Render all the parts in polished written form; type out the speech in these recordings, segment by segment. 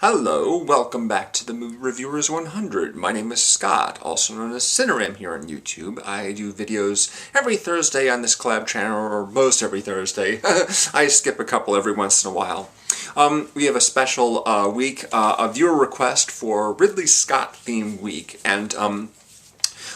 Hello, welcome back to the Movie Reviewers 100. My name is Scott, also known as CineRam here on YouTube. I do videos every Thursday on this collab channel, or most every Thursday. I skip a couple every once in a while. We have a special week, a viewer request for Ridley Scott theme week, and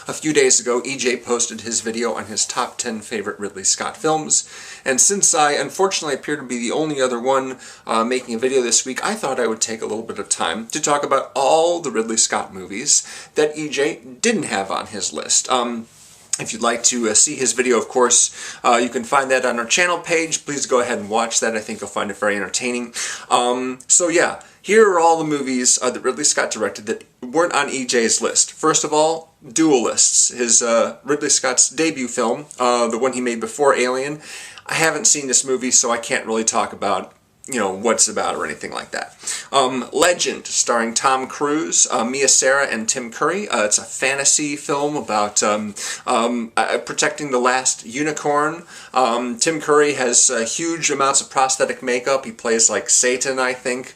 a few days ago, EJ posted his video on his top 10 favorite Ridley Scott films, and since I unfortunately appear to be the only other one making a video this week, I thought I would take a little bit of time to talk about all the Ridley Scott movies that EJ didn't have on his list. If you'd like to see his video, of course, you can find that on our channel page. Please go ahead and watch that. I think you'll find it very entertaining. So yeah, here are all the movies that Ridley Scott directed that weren't on EJ's list. First of all, Duelists, his Ridley Scott's debut film, the one he made before Alien. I haven't seen this movie, so I can't really talk about what it's about or anything like that. Legend, starring Tom Cruise, Mia Sara, and Tim Curry. It's a fantasy film about protecting the last unicorn. Tim Curry has huge amounts of prosthetic makeup. He plays like Satan, I think.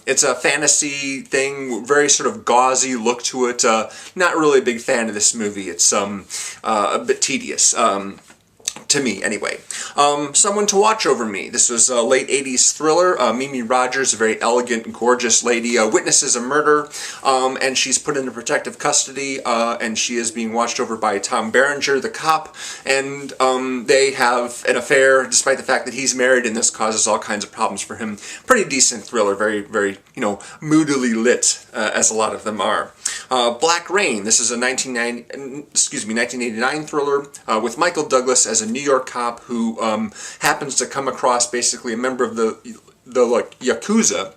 It's a fantasy thing, very sort of gauzy look to it. Not really a big fan of this movie. It's a bit tedious. To me, anyway. Someone to Watch Over Me. This was a late 80s thriller. Mimi Rogers, a very elegant, gorgeous lady, witnesses a murder, and she's put into protective custody, and she is being watched over by Tom Berenger, the cop, and they have an affair, despite the fact that he's married, and this causes all kinds of problems for him. Pretty decent thriller, very, very, moodily lit, as a lot of them are. Black Rain. This is a 1989 thriller with Michael Douglas as a New York cop who happens to come across basically a member of the Yakuza.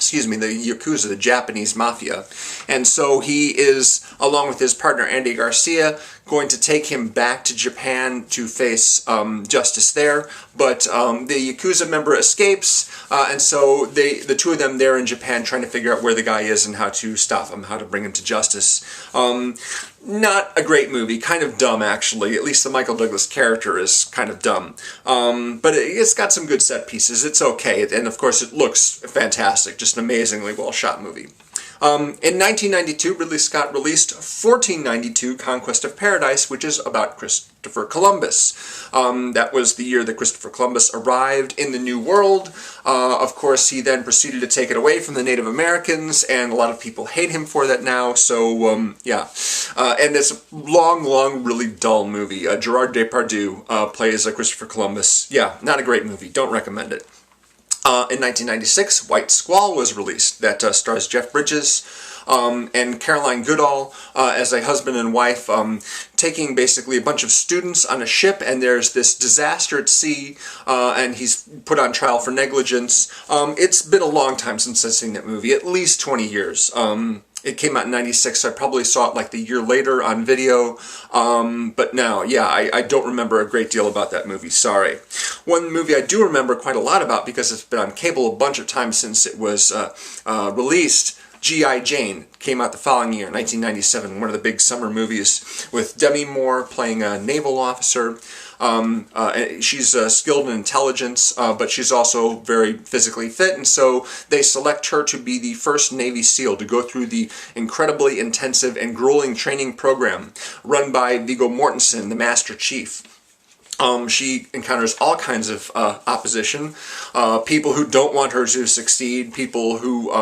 The Japanese mafia. And so he is, along with his partner Andy Garcia, going to take him back to Japan to face justice there. But the Yakuza member escapes, and so the two of them there in Japan trying to figure out where the guy is and how to stop him, how to bring him to justice. Not a great movie, kind of dumb actually. At least the Michael Douglas character is kind of dumb. But it's got some good set pieces. It's okay, and of course it looks fantastic. Just an amazingly well shot movie. In 1992, Ridley Scott released 1492 Conquest of Paradise, which is about Christopher Columbus. That was the year that Christopher Columbus arrived in the New World. Of course, he then proceeded to take it away from the Native Americans, and a lot of people hate him for that now, so yeah. And it's a long, really dull movie. Gerard Depardieu plays Christopher Columbus. Yeah, not a great movie. Don't recommend it. In 1996, White Squall was released. That stars Jeff Bridges and Caroline Goodall as a husband and wife taking basically a bunch of students on a ship, and there's this disaster at sea, and he's put on trial for negligence. It's been a long time since I've seen that movie, at least 20 years. It came out in 96, so I probably saw it like the year later on video. But no, yeah, I don't remember a great deal about that movie, sorry. One movie I do remember quite a lot about, because it's been on cable a bunch of times since it was released, G.I. Jane, came out the following year, 1997, one of the big summer movies with Demi Moore playing a naval officer. She's skilled in intelligence, but she's also very physically fit, and so they select her to be the first Navy SEAL to go through the incredibly intensive and grueling training program run by Viggo Mortensen, the Master Chief. She encounters all kinds of opposition, people who don't want her to succeed, people who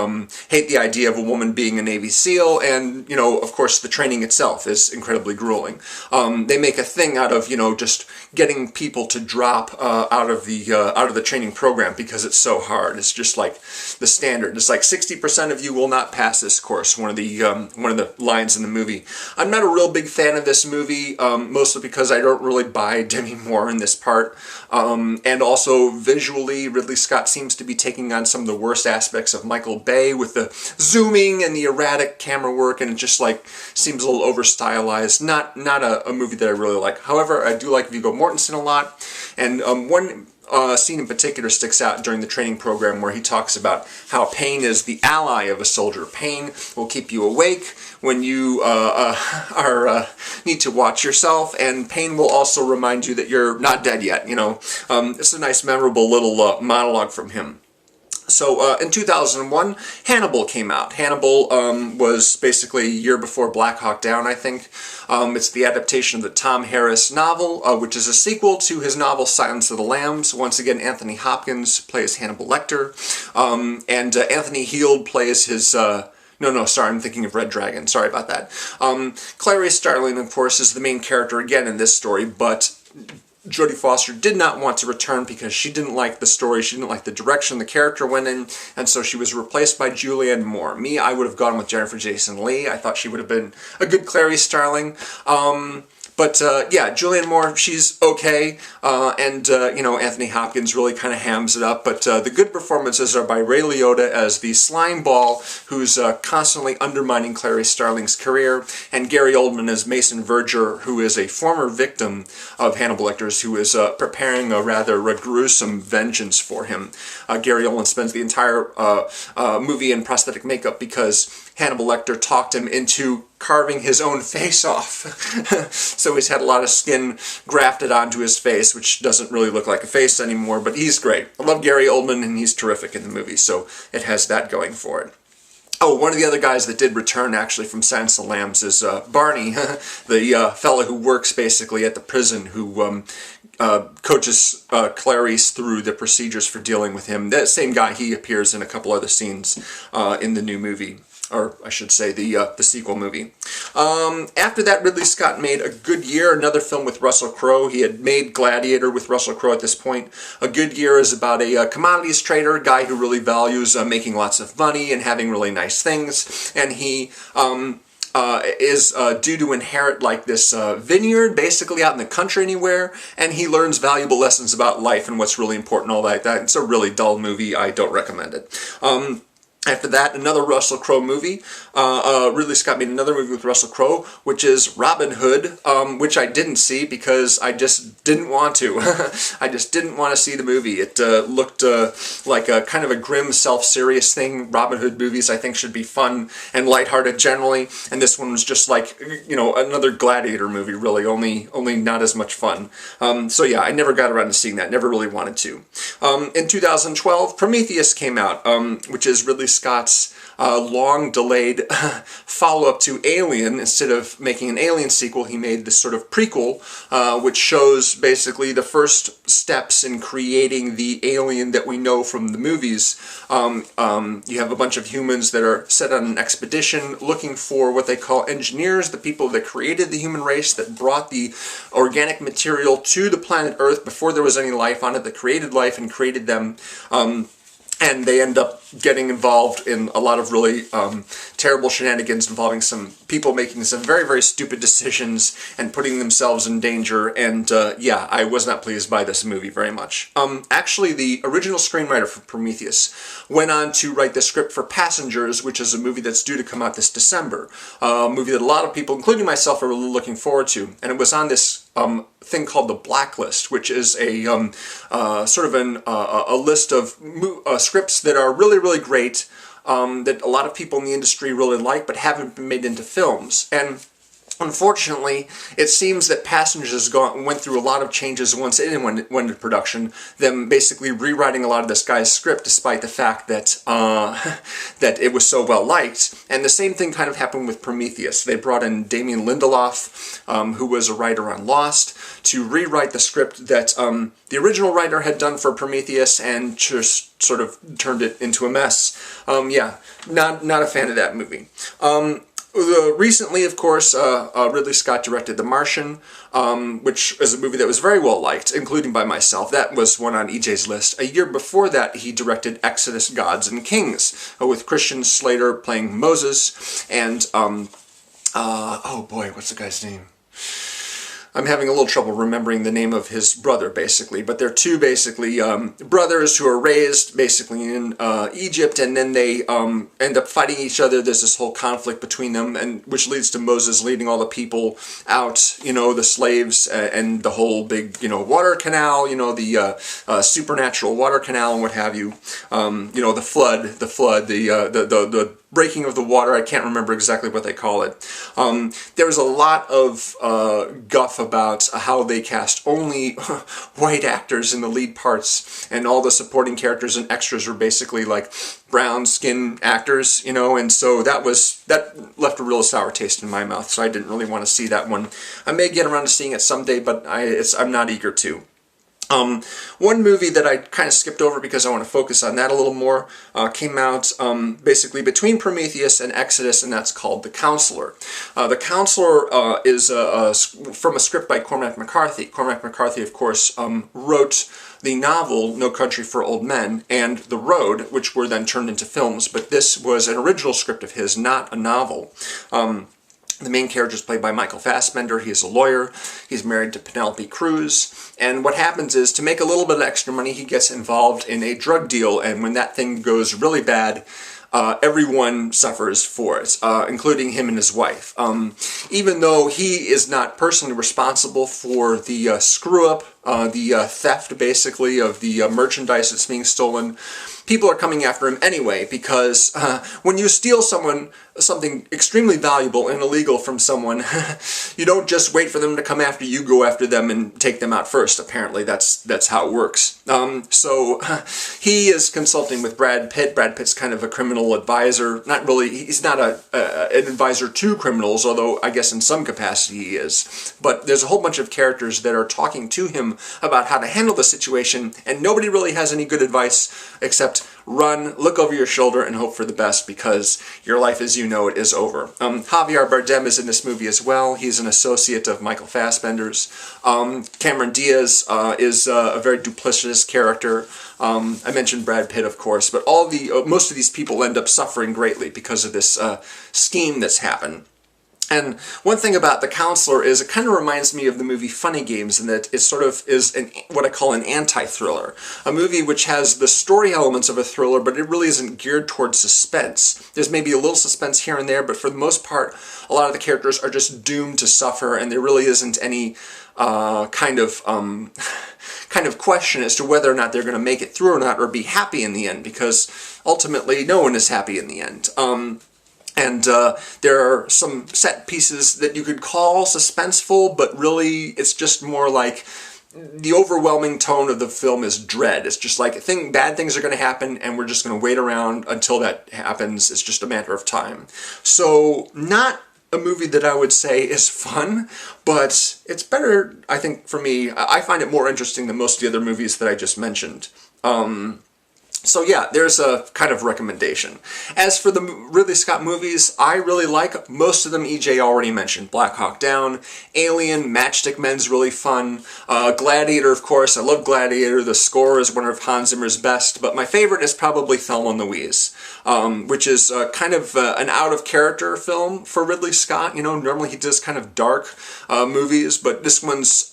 hate the idea of a woman being a Navy SEAL, and, of course, the training itself is incredibly grueling. They make a thing out of, just getting people to drop out of the training program because it's so hard. It's just like the standard. It's like 60% of you will not pass this course, one of the lines in the movie. I'm not a real big fan of this movie, mostly because I don't really buy Demi Moore in this part, and also visually Ridley Scott seems to be taking on some of the worst aspects of Michael Bay with the zooming and the erratic camera work, and it just like seems a little over stylized. Not a movie that I really like. However, I do like Viggo Mortensen a lot, and one scene in particular sticks out during the training program where he talks about how pain is the ally of a soldier. Pain will keep you awake when you need to watch yourself, and pain will also remind you that you're not dead yet. It's a nice, memorable little monologue from him. So in 2001, Hannibal came out. Hannibal was basically a year before Black Hawk Down, I think. It's the adaptation of the Tom Harris novel, which is a sequel to his novel Silence of the Lambs. Once again, Anthony Hopkins plays Hannibal Lecter, and Anthony Heald plays his... No, sorry, I'm thinking of Red Dragon. Sorry about that. Clarice Starling, of course, is the main character again in this story, but Jodie Foster did not want to return because she didn't like the story, she didn't like the direction the character went in, and so she was replaced by Julianne Moore. Me, I would have gone with Jennifer Jason Leigh. I thought she would have been a good Clarice Starling. But yeah, Julianne Moore, she's okay, and you know, Anthony Hopkins really kind of hams it up, but the good performances are by Ray Liotta as the slime ball who's constantly undermining Clarice Starling's career, and Gary Oldman as Mason Verger, who is a former victim of Hannibal Lecter's, who is preparing a rather gruesome vengeance for him. Gary Oldman spends the entire movie in prosthetic makeup because Hannibal Lecter talked him into carving his own face off. So he's had a lot of skin grafted onto his face, which doesn't really look like a face anymore, but he's great. I love Gary Oldman, and he's terrific in the movie, so it has that going for it. Oh, one of the other guys that did return, actually, from Silence of the Lambs is Barney, the fellow who works, basically, at the prison, who coaches Clarice through the procedures for dealing with him. That same guy, he appears in a couple other scenes in the new movie. Or I should say the sequel movie. After that, Ridley Scott made A Good Year, another film with Russell Crowe. He had made Gladiator with Russell Crowe at this point. A Good Year is about a commodities trader, a guy who really values making lots of money and having really nice things. And he is due to inherit like this vineyard basically out in the country anywhere, and he learns valuable lessons about life and what's really important, all like that. It's a really dull movie. I don't recommend it. After that, another Russell Crowe movie. Ridley Scott made another movie with Russell Crowe, which is Robin Hood, which I didn't see because I just didn't want to. I just didn't want to see the movie. It looked like a kind of a grim, self-serious thing. Robin Hood movies, I think, should be fun and lighthearted generally, and this one was just like, you know, another Gladiator movie, really, only not as much fun. So yeah, I never got around to seeing that, never really wanted to. In 2012, Prometheus came out, which is Ridley Scott's long-delayed follow-up to Alien. Instead of making an Alien sequel, he made this sort of prequel, which shows basically the first steps in creating the alien that we know from the movies. You have a bunch of humans that are set on an expedition looking for what they call engineers, the people that created the human race, that brought the organic material to the planet Earth before there was any life on it, that created life and created them. And they end up getting involved in a lot of really terrible shenanigans involving some people making some very, very stupid decisions and putting themselves in danger. And yeah, I was not pleased by this movie very much. Actually, the original screenwriter for Prometheus went on to write the script for Passengers, which is a movie that's due to come out this December. A movie that a lot of people, including myself, are really looking forward to. And it was on this thing called the Blacklist, which is a sort of a list of scripts that are really, really great, that a lot of people in the industry really like, but haven't been made into films. And unfortunately, it seems that Passengers went through a lot of changes once it went into production, them basically rewriting a lot of this guy's script despite the fact that that it was so well liked. And the same thing kind of happened with Prometheus. They brought in Damien Lindelof, who was a writer on Lost, to rewrite the script that the original writer had done for Prometheus and just sort of turned it into a mess. Yeah, not a fan of that movie. Recently, of course, Ridley Scott directed The Martian, which is a movie that was very well liked, including by myself. That was one on EJ's list. A year before that, he directed Exodus, Gods and Kings, with Christian Slater playing Moses, and, oh boy, what's the guy's name? I'm having a little trouble remembering the name of his brother, basically, but they're two, basically, brothers who are raised, basically, in Egypt, and then they end up fighting each other. There's this whole conflict between them, and which leads to Moses leading all the people out, you know, the slaves, and the whole big, you know, water canal, you know, the supernatural water canal and what have you. You know, the flood, the breaking of the water. I can't remember exactly what they call it. There was a lot of guff about how they cast only white actors in the lead parts, and all the supporting characters and extras were basically like brown skin actors, you know, and so that left a real sour taste in my mouth, so I didn't really want to see that one. I may get around to seeing it someday, but I'm not eager to. One movie that I kind of skipped over because I want to focus on that a little more came out basically between Prometheus and Exodus, and that's called The Counselor. The Counselor is from a script by Cormac McCarthy. Cormac McCarthy, of course, wrote the novel No Country for Old Men and The Road, which were then turned into films, but this was an original script of his, not a novel. The main character is played by Michael Fassbender. He is a lawyer. He's married to Penelope Cruz. And what happens is, to make a little bit of extra money, he gets involved in a drug deal. And when that thing goes really bad, everyone suffers for it, including him and his wife. Even though he is not personally responsible for the screw-up, the theft, basically, of the merchandise that's being stolen, people are coming after him anyway, because when you steal something extremely valuable and illegal from someone, you don't just wait for them to come after you, go after them and take them out first. Apparently that's how it works. So he is consulting with Brad Pitt. Brad Pitt's kind of a criminal advisor. Not really, he's not an advisor to criminals, although I guess in some capacity he is. But there's a whole bunch of characters that are talking to him about how to handle the situation, and nobody really has any good advice except run, look over your shoulder, and hope for the best, because your life as you know it is over. Javier Bardem is in this movie as well. He's an associate of Michael Fassbender's. Cameron Diaz is a very duplicitous character. I mentioned Brad Pitt, of course, but most of these people end up suffering greatly because of this scheme that's happened. And one thing about The Counselor is it kind of reminds me of the movie Funny Games, in that it sort of is what I call an anti-thriller. A movie which has the story elements of a thriller, but it really isn't geared towards suspense. There's maybe a little suspense here and there, but for the most part, a lot of the characters are just doomed to suffer, and there really isn't any kind of question as to whether or not they're going to make it through or not, or be happy in the end, because ultimately no one is happy in the end. And there are some set pieces that you could call suspenseful, but really it's just more like the overwhelming tone of the film is dread. It's just like bad things are going to happen, and we're just going to wait around until that happens. It's just a matter of time. So not a movie that I would say is fun, but it's better, I think, for me. I find it more interesting than most of the other movies that I just mentioned. So yeah, there's a kind of recommendation. As for the Ridley Scott movies, I really like most of them. EJ already mentioned Black Hawk Down, Alien, Matchstick Men's really fun, Gladiator, of course. I love Gladiator. The score is one of Hans Zimmer's best, but my favorite is probably Thelma and Louise, which is kind of an out-of-character film for Ridley Scott. You know, normally he does kind of dark movies, but this one's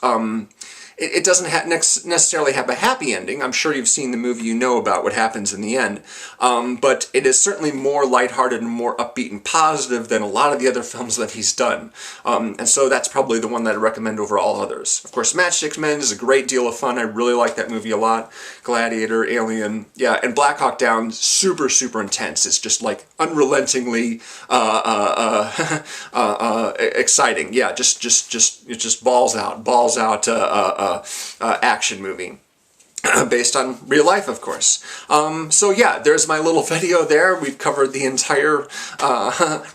it doesn't necessarily have a happy ending. I'm sure you've seen the movie, you know about what happens in the end. But it is certainly more lighthearted and more upbeat and positive than a lot of the other films that he's done. And so that's probably the one that I recommend over all others. Of course, Matchstick Men is a great deal of fun. I really like that movie a lot. Gladiator, Alien, yeah, and Black Hawk Down, super, super intense. It's just like unrelentingly exciting. Yeah, it just balls out action movie. Based on real life, of course. So yeah, there's my little video there. We've covered the entire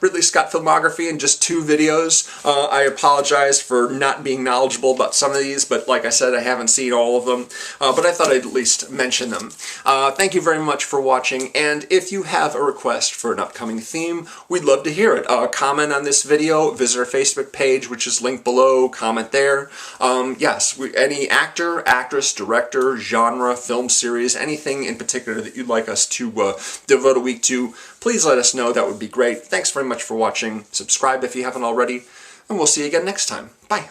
Ridley Scott filmography in just 2 videos. I apologize for not being knowledgeable about some of these, but like I said, I haven't seen all of them. But I thought I'd at least mention them. Thank you very much for watching, and if you have a request for an upcoming theme, we'd love to hear it. Comment on this video, visit our Facebook page, which is linked below, comment there. Yes, any actor, actress, director, genre, film series, anything in particular that you'd like us to devote a week to, please let us know. That would be great. Thanks very much for watching. Subscribe if you haven't already, and we'll see you again next time. Bye.